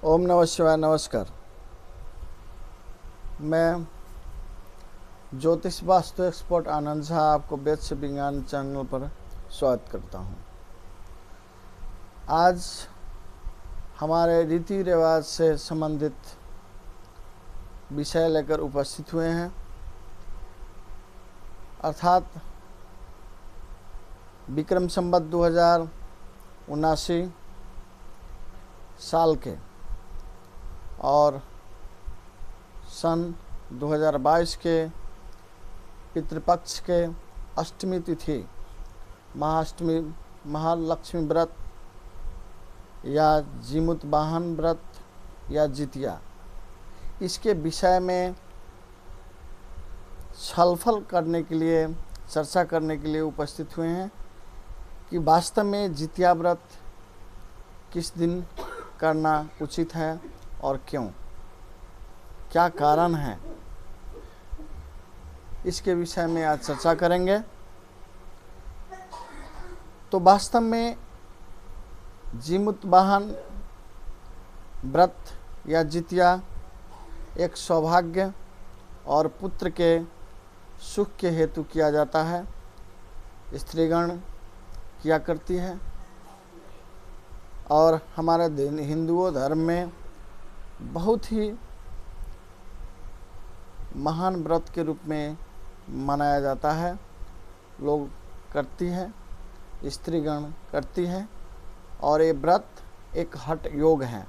ओम नमः शिवाय। नमस्कार। मैं ज्योतिष वास्तु एक्सपर्ट आनंद झा आपको वेद से विज्ञान चैनल पर स्वागत करता हूं। आज हमारे रीति रिवाज से संबंधित विषय लेकर उपस्थित हुए हैं, अर्थात विक्रम संवत 2079 साल के और सन 2022 के पितृपक्ष के अष्टमी तिथि महाअष्टमी महालक्ष्मी व्रत या जीमूत वाहन व्रत या जितिया, इसके विषय में छलफल करने के लिए, चर्चा करने के लिए उपस्थित हुए हैं कि वास्तव में जितिया व्रत किस दिन करना उचित है और क्यों, क्या कारण है, इसके विषय में आज चर्चा करेंगे। तो वास्तव में जीमूत वाहन व्रत या जितिया एक सौभाग्य और पुत्र के सुख के हेतु किया जाता है। स्त्रीगण किया करती है और हमारे हिंदुओं धर्म में बहुत ही महान व्रत के रूप में मनाया जाता है। लोग करती है, स्त्रीगण करती है और ये व्रत एक हठ योग है,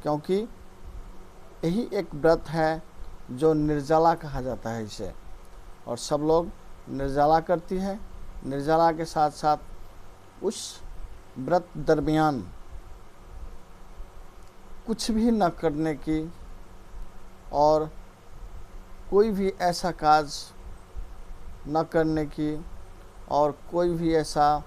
क्योंकि यही एक व्रत है जो निर्जला कहा जाता है इसे, और सब लोग निर्जला करती है। निर्जला के साथ साथ उस व्रत दरमियान कुछ भी न करने की और कोई भी ऐसा काज न करने की और कोई भी ऐसा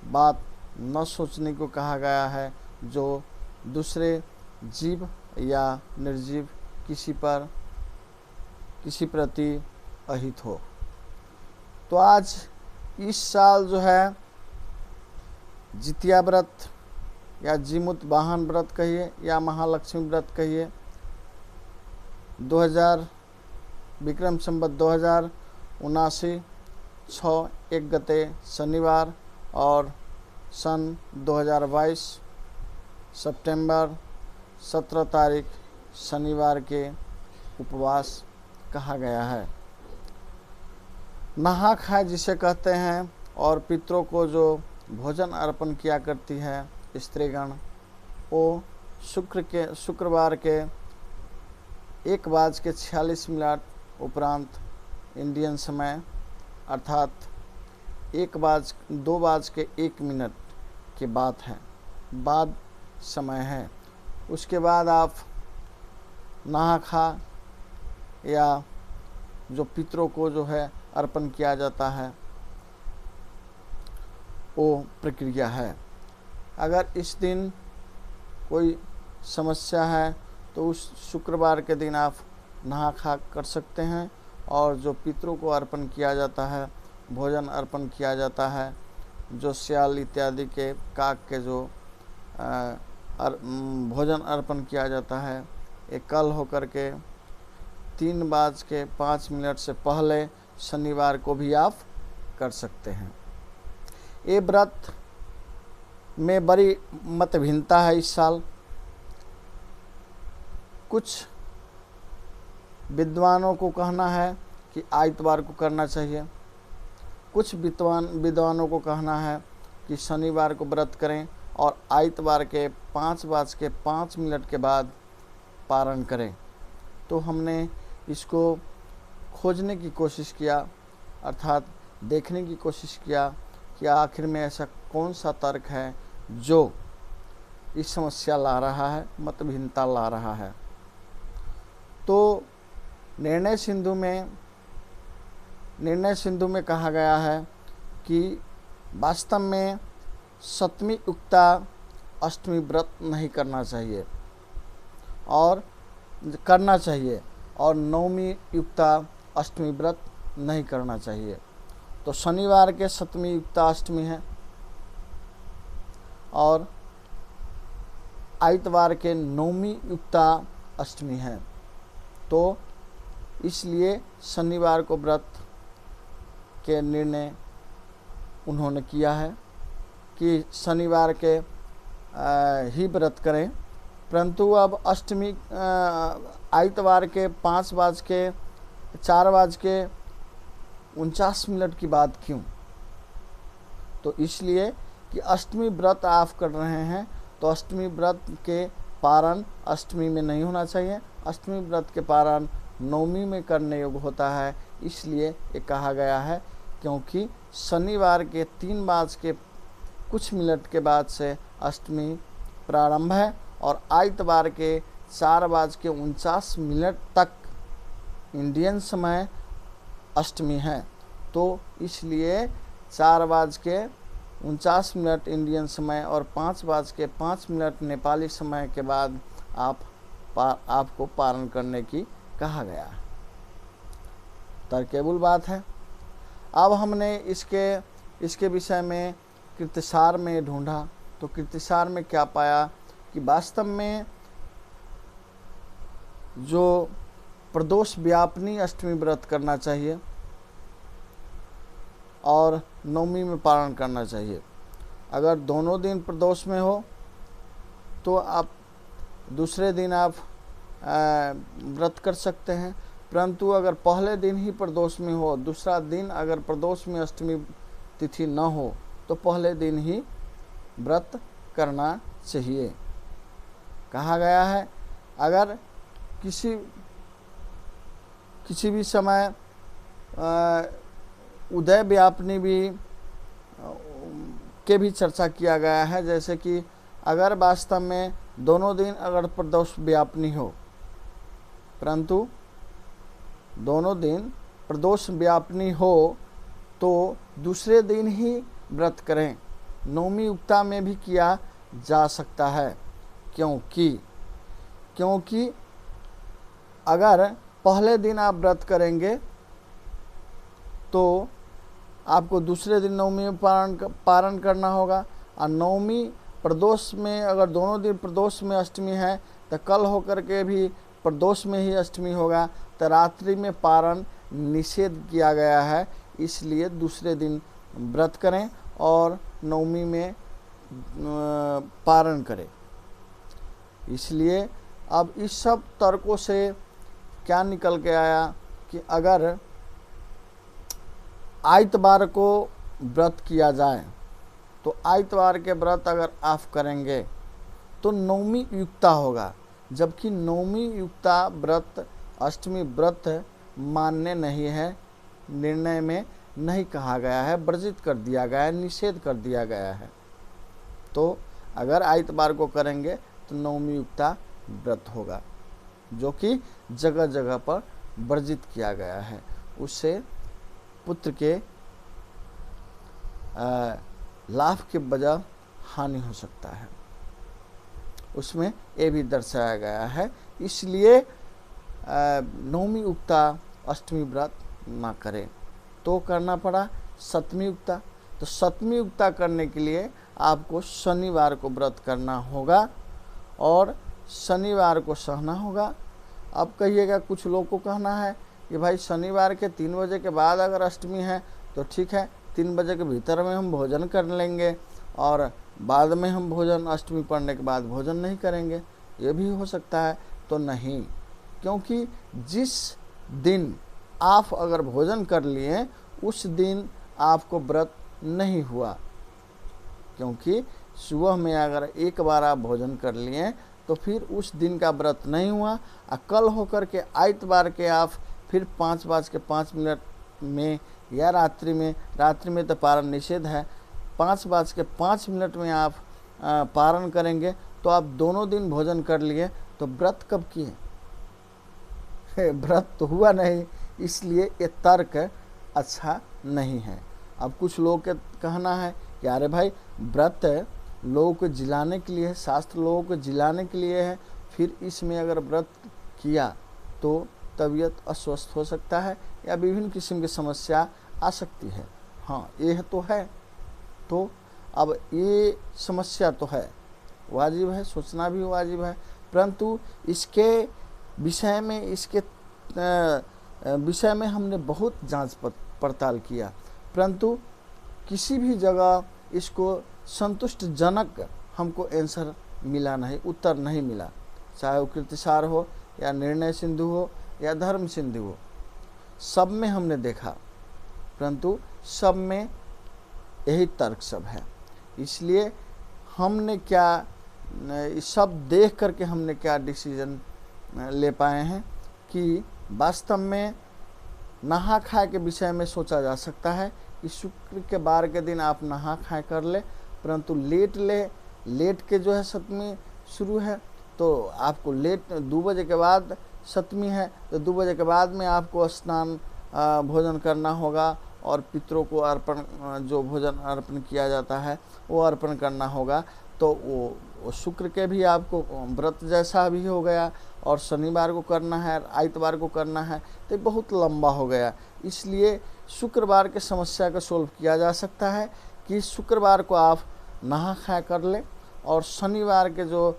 बात न सोचने को कहा गया है जो दूसरे जीव या निर्जीव किसी प्रति अहित हो। तो आज इस साल जो है जितिया व्रत या जीमूत वाहन व्रत कहिए या महालक्ष्मी व्रत कहिए, 2000 विक्रम संवत 2079 6/1 गते शनिवार और सन 2022 सितंबर 17 तारीख शनिवार के उपवास कहा गया है। नहा खाए जिसे कहते हैं और पितरों को जो भोजन अर्पण किया करती है स्त्रीगण, वो शुक्रवार के 1:46 उपरांत इंडियन समय अर्थात 2:01 के बाद समय है। उसके बाद आप नहा खा या जो पितरों को जो है अर्पण किया जाता है वो प्रक्रिया है। अगर इस दिन कोई समस्या है तो उस शुक्रवार के दिन आप नहा खा कर सकते हैं, और जो पितरों को अर्पण किया जाता है, भोजन अर्पण किया जाता है, जो श्याल इत्यादि के काक के जो भोजन अर्पण किया जाता है, ये कल होकर के 3:05 से पहले शनिवार को भी आप कर सकते हैं। ये व्रत में बड़ी मतभिन्नता है इस साल। कुछ विद्वानों को कहना है कि आइतवार को करना चाहिए, कुछ विद्वानों को कहना है कि शनिवार को व्रत करें और आइतवार के 5:05 के बाद पारण करें। तो हमने इसको खोजने की कोशिश किया, अर्थात देखने की कोशिश किया कि आखिर में ऐसा कौन सा तर्क है जो इस समस्या ला रहा है, मतभिन्नता ला रहा है। तो निर्णय सिंधु में कहा गया है कि वास्तव में सप्तमी युक्ता अष्टमी व्रत नहीं करना चाहिए और नवमी युक्ता अष्टमी व्रत नहीं करना चाहिए। तो शनिवार के सप्तमी युक्ता अष्टमी है और आइतवार के नौमी युक्ता अष्टमी है, तो इसलिए शनिवार को व्रत के निर्णय उन्होंने किया है कि शनिवार के ही व्रत करें। परंतु अब अष्टमी आइतवार के 4:49 की बात क्यों? तो इसलिए कि अष्टमी व्रत आप कर रहे हैं, तो अष्टमी व्रत के पारण अष्टमी में नहीं होना चाहिए। अष्टमी व्रत के पारण नवमी में करने योग्य होता है, इसलिए ये कहा गया है। क्योंकि शनिवार के 3:00 के बाद से अष्टमी प्रारंभ है और आइतवार के 4:49 तक इंडियन समय अष्टमी है। तो इसलिए 4:49 इंडियन समय और 5:05 नेपाली समय के बाद आपको पारण करने की कहा गया है। तर्कबुल बात है। अब हमने इसके विषय में कृतिसार में ढूंढा, तो कृतिसार में क्या पाया कि वास्तव में जो प्रदोष व्यापनी अष्टमी व्रत करना चाहिए और नवमी में पारण करना चाहिए। अगर दोनों दिन प्रदोष में हो तो आप दूसरे दिन आप व्रत कर सकते हैं, परंतु अगर पहले दिन ही प्रदोष में हो, दूसरा दिन अगर प्रदोष में अष्टमी तिथि न हो, तो पहले दिन ही व्रत करना चाहिए। कहा गया है अगर किसी भी समय उदय व्यापनी के भी चर्चा किया गया है। जैसे कि अगर वास्तव में दोनों दिन अगर प्रदोष व्यापनी हो, परंतु दोनों दिन प्रदोष व्यापनी हो, तो दूसरे दिन ही व्रत करें। नवमी युक्ता में भी किया जा सकता है, क्योंकि अगर पहले दिन आप व्रत करेंगे तो आपको दूसरे दिन नवमी में पारण करना होगा। और नवमी प्रदोष में अगर दोनों दिन प्रदोष में अष्टमी है तो कल होकर के भी प्रदोष में ही अष्टमी होगा, तो रात्रि में पारण निषेध किया गया है। इसलिए दूसरे दिन व्रत करें और नवमी में पारण करें। इसलिए अब इस सब तर्कों से क्या निकल के आया कि अगर आइतवार को व्रत किया जाए, तो आइतवार के व्रत अगर आप करेंगे तो नवमी युक्ता होगा, जबकि नवमी युक्ता व्रत अष्टमी व्रत मान्य नहीं है। निर्णय में नहीं कहा गया है, वर्जित कर दिया गया है, निषेध कर दिया गया है। तो अगर आइतवार को करेंगे तो नवमी युक्ता व्रत होगा, जो कि जगह जगह पर वर्जित किया गया है। उससे पुत्र के लाभ के बजाय हानि हो सकता है, उसमें ये भी दर्शाया गया है। इसलिए नवमी युक्ता अष्टमी व्रत ना करें, तो करना पड़ा सप्तमी युक्ता। तो सप्तमी युक्ता करने के लिए आपको शनिवार को व्रत करना होगा और शनिवार को सहना होगा। अब कहिएगा, कुछ लोग को कहना है कि भाई शनिवार के 3 बजे के बाद अगर अष्टमी है तो ठीक है, 3 बजे के भीतर में हम भोजन कर लेंगे और बाद में हम भोजन अष्टमी पड़ने के बाद भोजन नहीं करेंगे, ये भी हो सकता है। तो नहीं, क्योंकि जिस दिन आप अगर भोजन कर लिए उस दिन आपको व्रत नहीं हुआ, क्योंकि सुबह में अगर एक बार आप भोजन कर लिए तो फिर उस दिन का व्रत नहीं हुआ। और कल होकर के आइतवार के आप फिर 5:05 में या रात्रि में तो पारण निषेध है, 5:05 में आप पारण करेंगे, तो आप दोनों दिन भोजन कर लिए, तो व्रत कब किए? व्रत तो हुआ नहीं। इसलिए ये तर्क अच्छा नहीं है। अब कुछ लोग के कहना है कि अरे भाई व्रत लोगों को जिलाने के लिए है, शास्त्र लोगों को जिलाने के लिए है, फिर इसमें अगर व्रत किया तो तबीयत अस्वस्थ हो सकता है या विभिन्न किस्म की समस्या आ सकती है। हाँ, ये तो है। तो अब ये समस्या तो है, वाजिब है, सोचना भी वाजिब है, परंतु इसके विषय में हमने बहुत जांच पड़ताल किया, परंतु किसी भी जगह इसको संतुष्टजनक हमको आंसर मिला नहीं, उत्तर नहीं मिला। चाहे वो कीर्तिसार हो या निर्णय सिंधु हो या धर्म सिंधु हो, सब में हमने देखा, परंतु सब में यही तर्क सब है। इसलिए हमने क्या सब देख करके हमने क्या डिसीजन ले पाए हैं कि वास्तव में नहा खाए के विषय में सोचा जा सकता है कि शुक्र के बार के दिन आप नहा खाए कर ले, परंतु लेट के जो है सप्तमी शुरू है, तो आपको लेट 2 बजे के बाद सप्तमी है, तो 2 बजे के बाद में आपको स्नान भोजन करना होगा और पितरों को अर्पण, जो भोजन अर्पण किया जाता है वो अर्पण करना होगा। तो वो शुक्र के भी आपको व्रत जैसा भी हो गया, और शनिवार को करना है, आइतवार को करना है, तो बहुत लंबा हो गया। इसलिए शुक्रवार के समस्या को सोल्व किया जा सकता है कि शुक्रवार को आप नहा खाया कर ले और शनिवार के जो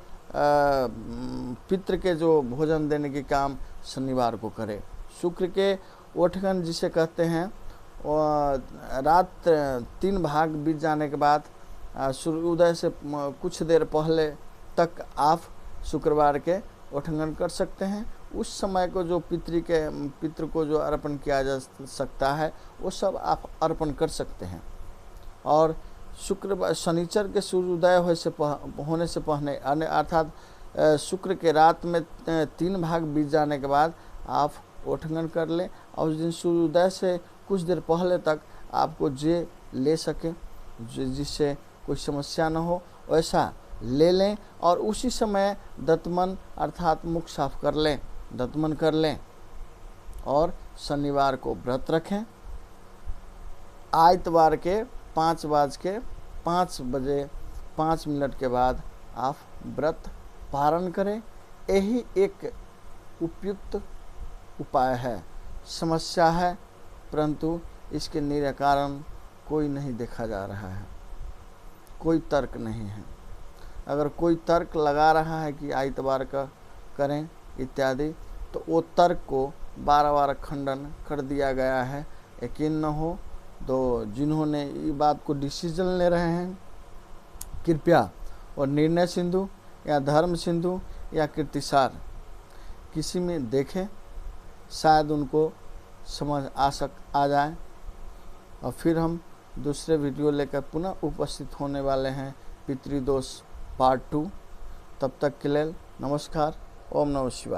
पितृ के जो भोजन देने के काम शनिवार को करे। शुक्र के ओठगन जिसे कहते हैं, रात 3 भाग बीत जाने के बाद सूर्योदय से कुछ देर पहले तक आप शुक्रवार के ओठंगन कर सकते हैं। उस समय को जो पितृ को जो अर्पण किया जा सकता है वो सब आप अर्पण कर सकते हैं। और शनिचर के सूर्योदय होने से पहले अर्थात शुक्र के रात में 3 भाग बीत जाने के बाद आप ओठंगन कर लें, और उस दिन सूर्योदय से कुछ देर पहले तक आपको जे ले सके, जिससे कोई समस्या न हो, वैसा ले लें। और उसी समय दंतमन अर्थात मुख साफ कर लें, दंतमन कर लें, और शनिवार को व्रत रखें। आइतवार के 5:05 के बाद आप व्रत पारण करें। यही एक उपयुक्त उपाय है। समस्या है, परंतु इसके निराकरण कोई नहीं देखा जा रहा है, कोई तर्क नहीं है। अगर कोई तर्क लगा रहा है कि आइतवार का करें इत्यादि, तो वो तर्क को बार खंडन कर दिया गया है। यकीन न हो तो जिन्होंने ये बात को डिसीजन ले रहे हैं, कृपया और निर्णय सिंधु या धर्म सिंधु या कीर्तिसार किसी में देखें, शायद उनको समझ आ जाए। और फिर हम दूसरे वीडियो लेकर पुनः उपस्थित होने वाले हैं, पितृदोष पार्ट 2। तब तक के लिए नमस्कार। ओम नमः शिवाय।